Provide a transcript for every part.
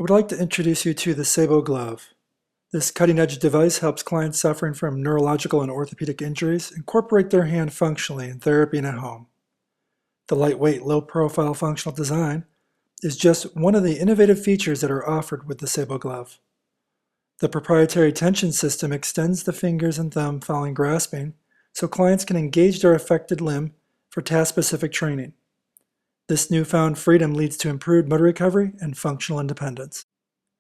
I would like to introduce you to the SaeboGlove. This cutting-edge device helps clients suffering from neurological and orthopedic injuries incorporate their hand functionally in therapy and at home. The lightweight, low-profile functional design is just one of the innovative features that are offered with the SaeboGlove. The proprietary tension system extends the fingers and thumb following grasping so clients can engage their affected limb for task-specific training. This newfound freedom leads to improved motor recovery and functional independence.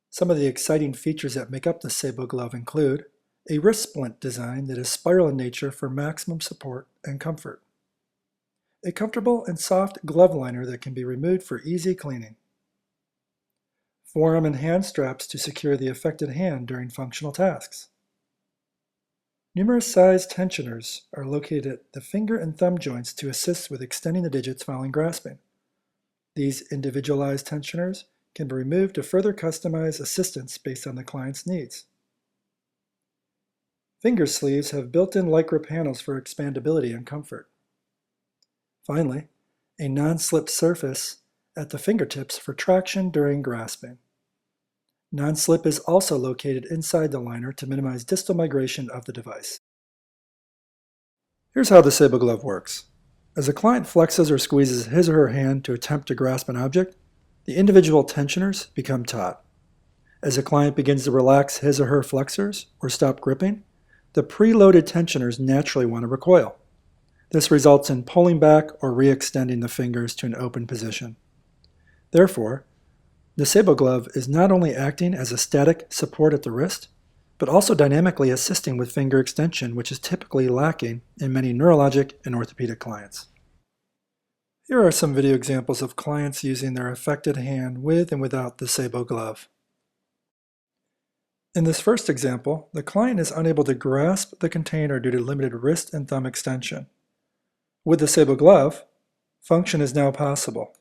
Some of the exciting features that make up the SaeboGlove include a wrist splint design that is spiral in nature for maximum support and comfort, a comfortable and soft glove liner that can be removed for easy cleaning, forearm and hand straps to secure the affected hand during functional tasks. Numerous size tensioners are located at the finger and thumb joints to assist with extending the digits following grasping. These individualized tensioners can be removed to further customize assistance based on the client's needs. Finger sleeves have built-in Lycra panels for expandability and comfort. Finally, a non-slip surface at the fingertips for traction during grasping. Non-slip is also located inside the liner to minimize distal migration of the device. Here's how the SaeboGlove works. As a client flexes or squeezes his or her hand to attempt to grasp an object, the individual tensioners become taut. As a client begins to relax his or her flexors or stop gripping, the preloaded tensioners naturally want to recoil. This results in pulling back or re-extending the fingers to an open position. Therefore, the SaeboGlove is not only acting as a static support at the wrist, but also dynamically assisting with finger extension, which is typically lacking in many neurologic and orthopedic clients. Here are some video examples of clients using their affected hand with and without the SaeboGlove. In this first example, the client is unable to grasp the container due to limited wrist and thumb extension. With the SaeboGlove, function is now possible.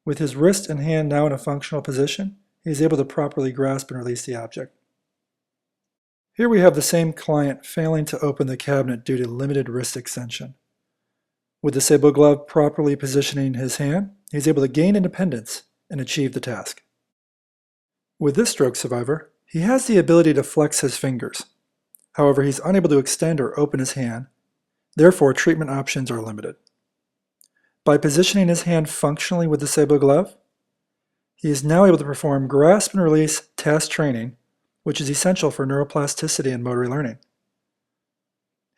With his wrist and hand now in a functional position, he is able to properly grasp and release the object. Here we have the same client failing to open the cabinet due to limited wrist extension. With the SaeboGlove properly positioning his hand, he is able to gain independence and achieve the task. With this stroke survivor, he has the ability to flex his fingers. However, he's unable to extend or open his hand, therefore treatment options are limited. By positioning his hand functionally with the SaeboGlove, he is now able to perform grasp and release task training, which is essential for neuroplasticity and motor learning.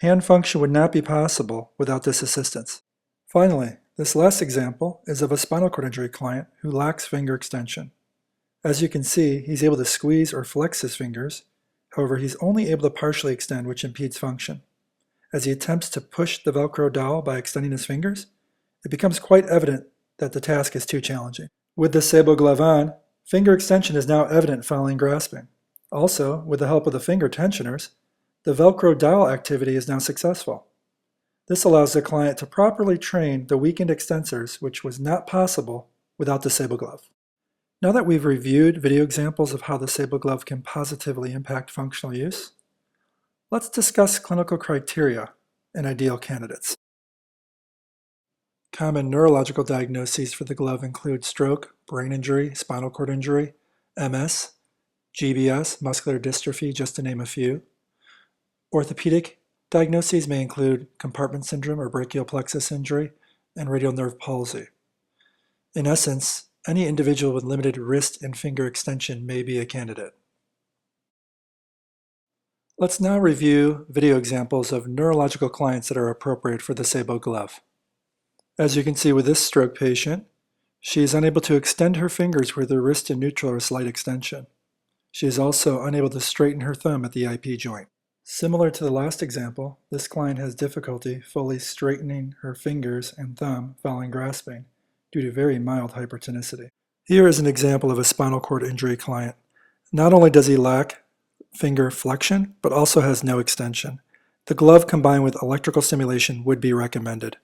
Hand function would not be possible without this assistance. Finally, this last example is of a spinal cord injury client who lacks finger extension. As you can see, he's able to squeeze or flex his fingers, however he's only able to partially extend, which impedes function. As he attempts to push the Velcro dowel by extending his fingers, it becomes quite evident that the task is too challenging. With the SaeboGlove on, finger extension is now evident following grasping. Also, with the help of the finger tensioners, the Velcro dowel activity is now successful. This allows the client to properly train the weakened extensors, which was not possible without the SaeboGlove. Now that we've reviewed video examples of how the SaeboGlove can positively impact functional use, let's discuss clinical criteria and ideal candidates. Common neurological diagnoses for the glove include stroke, brain injury, spinal cord injury, MS, GBS, muscular dystrophy, just to name a few. Orthopedic diagnoses may include compartment syndrome or brachial plexus injury and radial nerve palsy. In essence, any individual with limited wrist and finger extension may be a candidate. Let's now review video examples of neurological clients that are appropriate for the SaeboGlove. As you can see with this stroke patient, she is unable to extend her fingers where the wrist and neutral are slight extension. She is also unable to straighten her thumb at the IP joint. Similar to the last example, this client has difficulty fully straightening her fingers and thumb following grasping due to very mild hypertonicity. Here is an example of a spinal cord injury client. Not only does he lack finger flexion, but also has no extension. The glove combined with electrical stimulation would be recommended.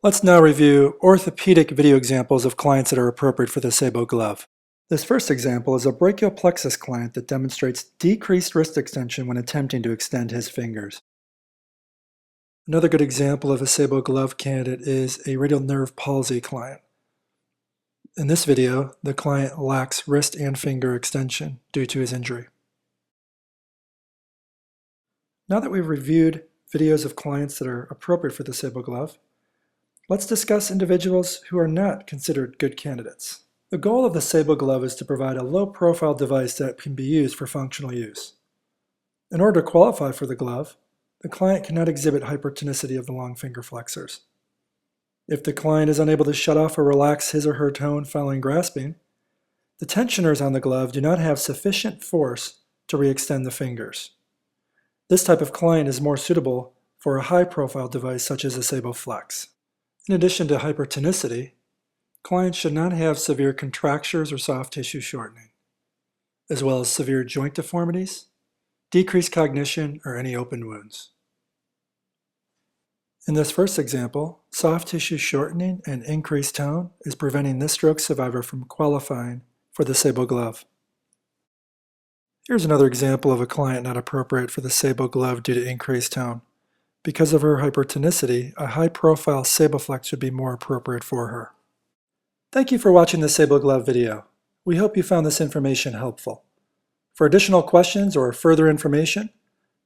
Let's now review orthopedic video examples of clients that are appropriate for the SaeboGlove. This first example is a brachial plexus client that demonstrates decreased wrist extension when attempting to extend his fingers. Another good example of a SaeboGlove candidate is a radial nerve palsy client. In this video, the client lacks wrist and finger extension due to his injury. Now that we've reviewed videos of clients that are appropriate for the SaeboGlove, let's discuss individuals who are not considered good candidates. The goal of the SaeboGlove is to provide a low-profile device that can be used for functional use. In order to qualify for the glove, the client cannot exhibit hypertonicity of the long finger flexors. If the client is unable to shut off or relax his or her tone following grasping, the tensioners on the glove do not have sufficient force to re-extend the fingers. This type of client is more suitable for a high-profile device such as a SaeboFlex. In addition to hypertonicity, clients should not have severe contractures or soft tissue shortening, as well as severe joint deformities, decreased cognition, or any open wounds. In this first example, soft tissue shortening and increased tone is preventing this stroke survivor from qualifying for the SaeboGlove. Here's another example of a client not appropriate for the SaeboGlove due to increased tone. Because of her hypertonicity, a high-profile SaeboFlex would be more appropriate for her. Thank you for watching the SaeboGlove video. We hope you found this information helpful. For additional questions or further information,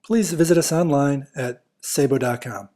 please visit us online at saebo.com.